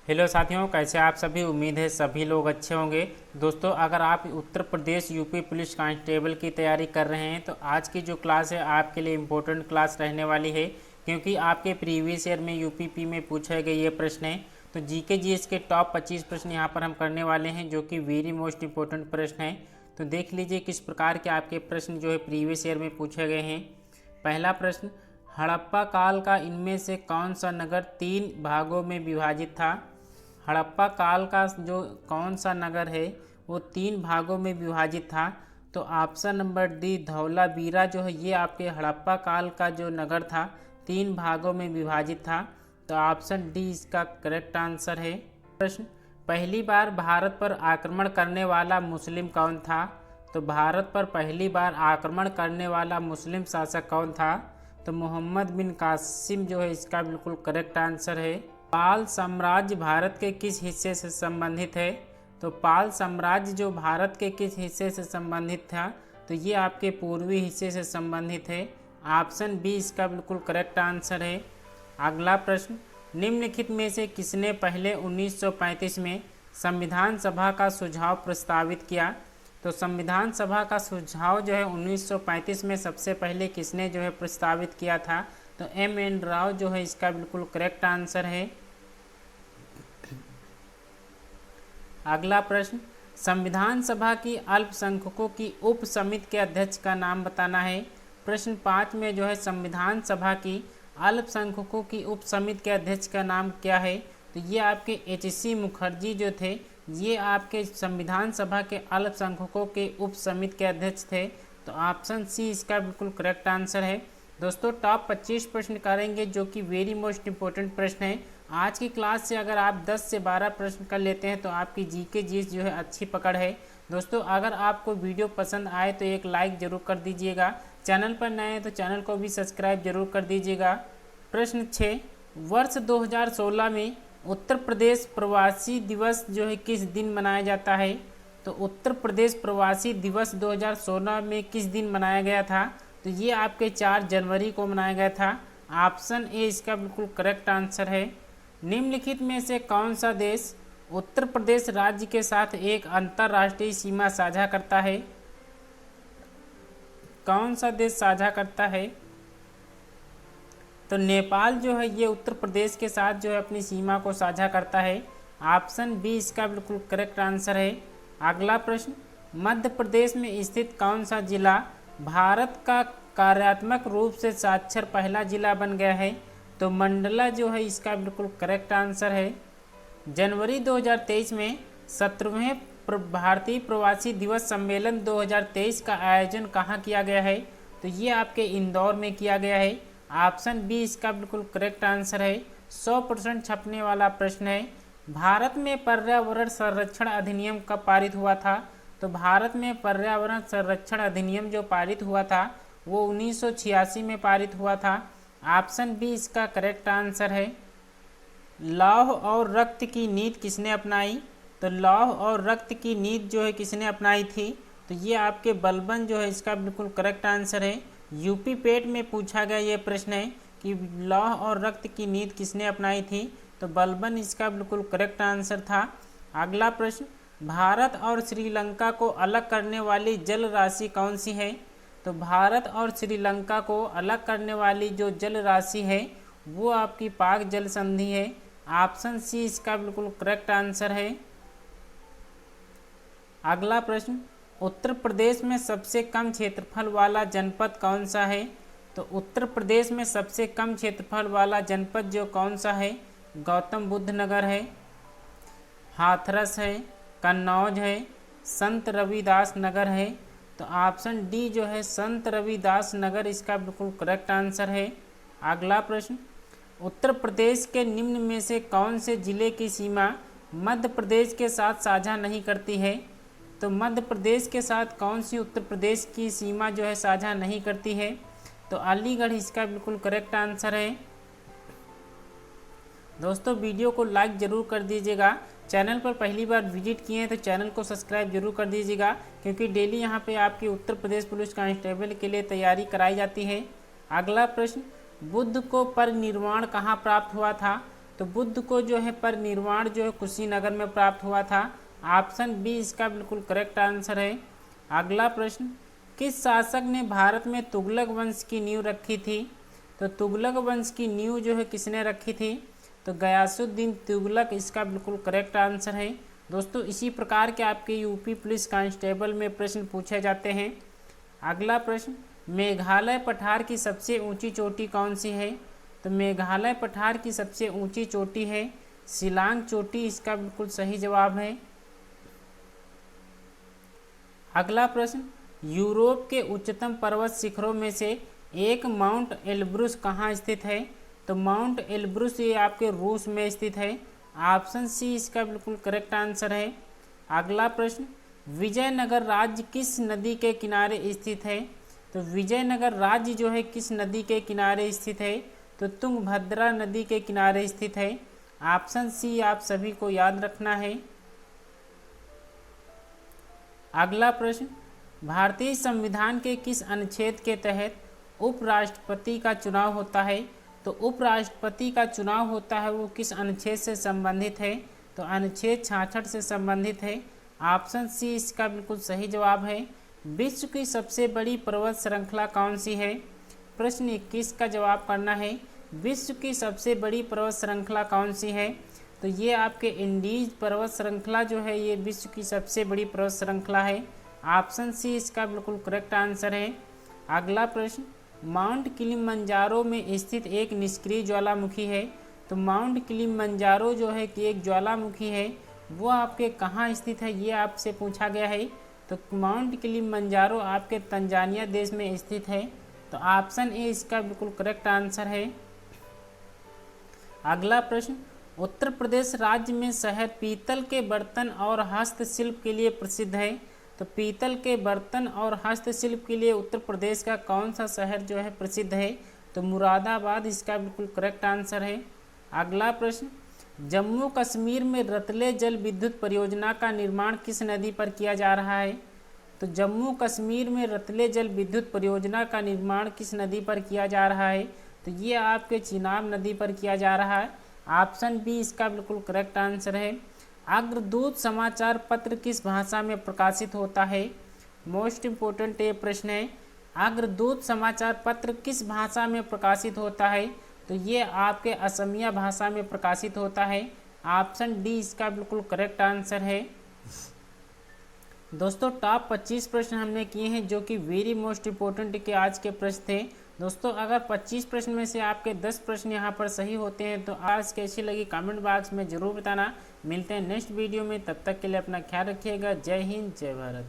Hello साथियों, कैसे आप सभी। उम्मीद है सभी लोग अच्छे होंगे। दोस्तों, अगर आप Uttar Pradesh UP police constable की तैयारी कर रहे हैं तो आज की जो क्लास है आपके लिए इम्पोर्टेंट क्लास रहने वाली है, क्योंकि आपके प्रीवियस ईयर में यूपीपी में पूछे गए ये प्रश्न हैं। तो जीके जीएस के टॉप 25 प्रश्न यहाँ पर हम करने वाले हैं, जो कि वेरी मोस्ट इंपॉर्टेंट प्रश्न हैं। तो देख लीजिए किस प्रकार के आपके प्रश्न जो है प्रीवियस ईयर में पूछे गए हैं। पहला प्रश्न, हड़प्पा काल का इनमें से कौन सा नगर 3 भागों में विभाजित था। हड़प्पा काल का जो कौन सा नगर है वो 3 भागों में विभाजित था। तो ऑप्शन नंबर डी धौलावीरा जो है ये आपके हड़प्पा काल का जो नगर था 3 भागों में विभाजित था। तो ऑप्शन डी इसका करेक्ट आंसर है। प्रश्न, पहली बार भारत पर आक्रमण करने वाला मुस्लिम कौन था। तो भारत पर पहली बार आक्रमण करने वाला मुस्लिम शासक कौन था। तो मोहम्मद बिन कासिम जो है इसका बिल्कुल करेक्ट आंसर है। पाल साम्राज्य भारत के किस हिस्से से संबंधित है। तो पाल साम्राज्य जो भारत के किस हिस्से से संबंधित था, तो ये आपके पूर्वी हिस्से से संबंधित है। ऑप्शन बी इसका बिल्कुल करेक्ट आंसर है। अगला प्रश्न, निम्नलिखित में से किसने पहले 1935 में संविधान सभा का सुझाव प्रस्तावित किया। तो संविधान सभा का सुझाव जो है 1935 में सबसे पहले किसने जो है प्रस्तावित किया था। तो एम.एन. राव जो है इसका बिल्कुल करेक्ट आंसर है। अगला प्रश्न, संविधान सभा की अल्पसंख्यकों की उप समिति के अध्यक्ष का नाम बताना है। प्रश्न 5 में जो है संविधान सभा की अल्पसंख्यकों की उप समिति के अध्यक्ष का नाम क्या है। तो ये आपके एच.सी. मुखर्जी जो थे, ये आपके संविधान सभा के अल्पसंख्यकों के उप समिति के अध्यक्ष थे। तो ऑप्शन सी इसका बिल्कुल करेक्ट आंसर है। दोस्तों, टॉप 25 प्रश्न करेंगे जो कि वेरी मोस्ट इंपॉर्टेंट प्रश्न है। आज की क्लास से अगर आप 10 से 12 प्रश्न कर लेते हैं तो आपकी जीके जीएस जो है अच्छी पकड़ है। दोस्तों, अगर आपको वीडियो पसंद आए तो एक लाइक जरूर कर दीजिएगा। चैनल पर नए हैं तो चैनल को भी सब्सक्राइब जरूर कर दीजिएगा। प्रश्न 6, वर्ष 2016 में उत्तर प्रदेश प्रवासी दिवस जो है किस दिन मनाया जाता है। तो उत्तर प्रदेश प्रवासी दिवस 2016 में किस दिन मनाया गया था। तो ये आपके 4 जनवरी को मनाया गया था। ऑप्शन ए इसका बिल्कुल करेक्ट आंसर है। निम्नलिखित में से कौन सा देश उत्तर प्रदेश राज्य के साथ एक अंतर्राष्ट्रीय सीमा साझा करता है। कौन सा देश साझा करता है। तो नेपाल जो है ये उत्तर प्रदेश के साथ जो है अपनी सीमा को साझा करता है। ऑप्शन बी इसका बिल्कुल करेक्ट आंसर है। अगला प्रश्न, मध्य प्रदेश में स्थित कौन सा जिला भारत का कार्यात्मक रूप से साक्षर पहला जिला बन गया है। तो मंडला जो है इसका बिल्कुल करेक्ट आंसर है। जनवरी 2023 में 17वें भारतीय प्रवासी दिवस सम्मेलन 2023 का आयोजन कहाँ किया गया है। तो ये आपके इंदौर में किया गया है। ऑप्शन बी इसका बिल्कुल करेक्ट आंसर है। 100% छपने वाला प्रश्न है। भारत में पर्यावरण संरक्षण अधिनियम कब पारित हुआ था। तो भारत में पर्यावरण संरक्षण अधिनियम जो पारित हुआ था वो 1986 में पारित हुआ था। ऑप्शन बी इसका करेक्ट आंसर है। लौह और रक्त की नीति किसने अपनाई। तो लौह और रक्त की नीति जो है किसने अपनाई थी। तो ये आपके बलबन जो है इसका बिल्कुल करेक्ट आंसर है। यूपी पेट में पूछा गया ये प्रश्न है कि लौह और रक्त की नीति किसने अपनाई थी। तो बलबन इसका बिल्कुल करेक्ट आंसर था। अगला प्रश्न, भारत और श्रीलंका को अलग करने वाली जल राशि कौन सी है। तो भारत और श्रीलंका को अलग करने वाली जो जल राशि है वो आपकी पाक जल संधि है। ऑप्शन सी इसका बिल्कुल करेक्ट आंसर है। अगला प्रश्न, उत्तर प्रदेश में सबसे कम क्षेत्रफल वाला जनपद कौन सा है। तो उत्तर प्रदेश में सबसे कम क्षेत्रफल वाला जनपद जो कौन सा है, गौतम बुद्ध नगर है, हाथरस है, कन्नौज है, संत रविदास नगर है। तो ऑप्शन डी जो है संत रविदास नगर इसका बिल्कुल करेक्ट आंसर है। अगला प्रश्न, उत्तर प्रदेश के निम्न में से कौन से जिले की सीमा मध्य प्रदेश के साथ साझा नहीं करती है। तो मध्य प्रदेश के साथ कौन सी उत्तर प्रदेश की सीमा जो है साझा नहीं करती है। तो अलीगढ़ इसका बिल्कुल करेक्ट आंसर है। दोस्तों, वीडियो को लाइक ज़रूर कर दीजिएगा। चैनल पर पहली बार विजिट किए हैं तो चैनल को सब्सक्राइब जरूर कर दीजिएगा, क्योंकि डेली यहाँ पे आपकी उत्तर प्रदेश पुलिस कांस्टेबल के लिए तैयारी कराई जाती है। अगला प्रश्न, बुद्ध को परिनिर्वाण कहाँ प्राप्त हुआ था। तो बुद्ध को जो है परिनिर्वाण जो है कुशीनगर में प्राप्त हुआ था। ऑप्शन बी इसका बिल्कुल करेक्ट आंसर है। अगला प्रश्न, किस शासक ने भारत में तुगलक वंश की नींव रखी थी? तो तुगलक वंश की नींव जो है किसने रखी थी? तो गयासुद्दीन तुगलक इसका बिल्कुल करेक्ट आंसर है। दोस्तों इसी प्रकार के आपके यूपी पुलिस कांस्टेबल में प्रश्न पूछे जाते हैं। अगला प्रश्न, मेघालय पठार की सबसे ऊंची चोटी कौन सी है? तो मेघालय पठार की सबसे ऊंची चोटी है शिलांग चोटी, इसका बिल्कुल सही जवाब है। अगला प्रश्न, यूरोप के उच्चतम पर्वत शिखरों में से एक माउंट एल्ब्रुस कहाँ स्थित है? तो माउंट एल्ब्रुस ये आपके रूस में स्थित है। ऑप्शन सी इसका बिल्कुल करेक्ट आंसर है। अगला प्रश्न, विजयनगर राज्य किस नदी के किनारे स्थित है? तो विजयनगर राज्य जो है किस नदी के किनारे स्थित है? तो तुंगभद्रा नदी के किनारे स्थित है। ऑप्शन सी आप सभी को याद रखना है। अगला प्रश्न, भारतीय संविधान के किस अनुच्छेद के तहत उपराष्ट्रपति का चुनाव होता है? तो उपराष्ट्रपति का चुनाव होता है वो किस अनुच्छेद से संबंधित है? तो अनुच्छेद 66 से संबंधित है। ऑप्शन सी इसका बिल्कुल सही जवाब है। विश्व की सबसे बड़ी पर्वत श्रृंखला कौन सी है? प्रश्न 21 का जवाब करना है। विश्व की सबसे बड़ी पर्वत श्रृंखला कौन सी है? तो ये आपके इंडीज पर्वत श्रृंखला जो है ये विश्व की सबसे बड़ी पर्वत श्रृंखला है। ऑप्शन सी इसका बिल्कुल करेक्ट आंसर है। अगला प्रश्न, माउंट किलिमंजारो में स्थित एक निष्क्रिय ज्वालामुखी है। तो माउंट किलिमंजारो जो है कि एक ज्वालामुखी है वो आपके कहाँ स्थित है ये आपसे पूछा गया है। तो माउंट किलिमंजारो आपके तंजानिया देश में स्थित है। तो ऑप्शन ए इसका बिल्कुल करेक्ट आंसर है। अगला प्रश्न, उत्तर प्रदेश राज्य में शहर पीतल के बर्तन और हस्तशिल्प के लिए प्रसिद्ध है। तो पीतल के बर्तन और हस्तशिल्प के लिए उत्तर प्रदेश का कौन सा शहर जो है प्रसिद्ध है? तो मुरादाबाद इसका बिल्कुल करेक्ट आंसर है। अगला प्रश्न, जम्मू कश्मीर में रतले जल विद्युत परियोजना का निर्माण किस नदी पर किया जा रहा है? तो जम्मू कश्मीर में रतले जल विद्युत परियोजना का निर्माण किस नदी पर किया जा रहा है? तो ये आपके चिनाब नदी पर किया जा रहा है। ऑप्शन बी इसका बिल्कुल करेक्ट आंसर है। अग्रदूत समाचार पत्र किस भाषा में प्रकाशित होता है? मोस्ट इम्पोर्टेंट ये प्रश्न है। अग्रदूत समाचार पत्र किस भाषा में प्रकाशित होता है? तो ये आपके असमिया भाषा में प्रकाशित होता है। ऑप्शन डी इसका बिल्कुल करेक्ट आंसर है। दोस्तों टॉप 25 प्रश्न हमने किए हैं जो कि वेरी मोस्ट इम्पोर्टेंट के आज के प्रश्न थे। दोस्तों अगर 25 प्रश्न में से आपके 10 प्रश्न यहाँ पर सही होते हैं तो आज कैसी लगी कमेंट बॉक्स में ज़रूर बताना। मिलते हैं नेक्स्ट वीडियो में, तब तक के लिए अपना ख्याल रखिएगा। जय हिंद, जय भारत।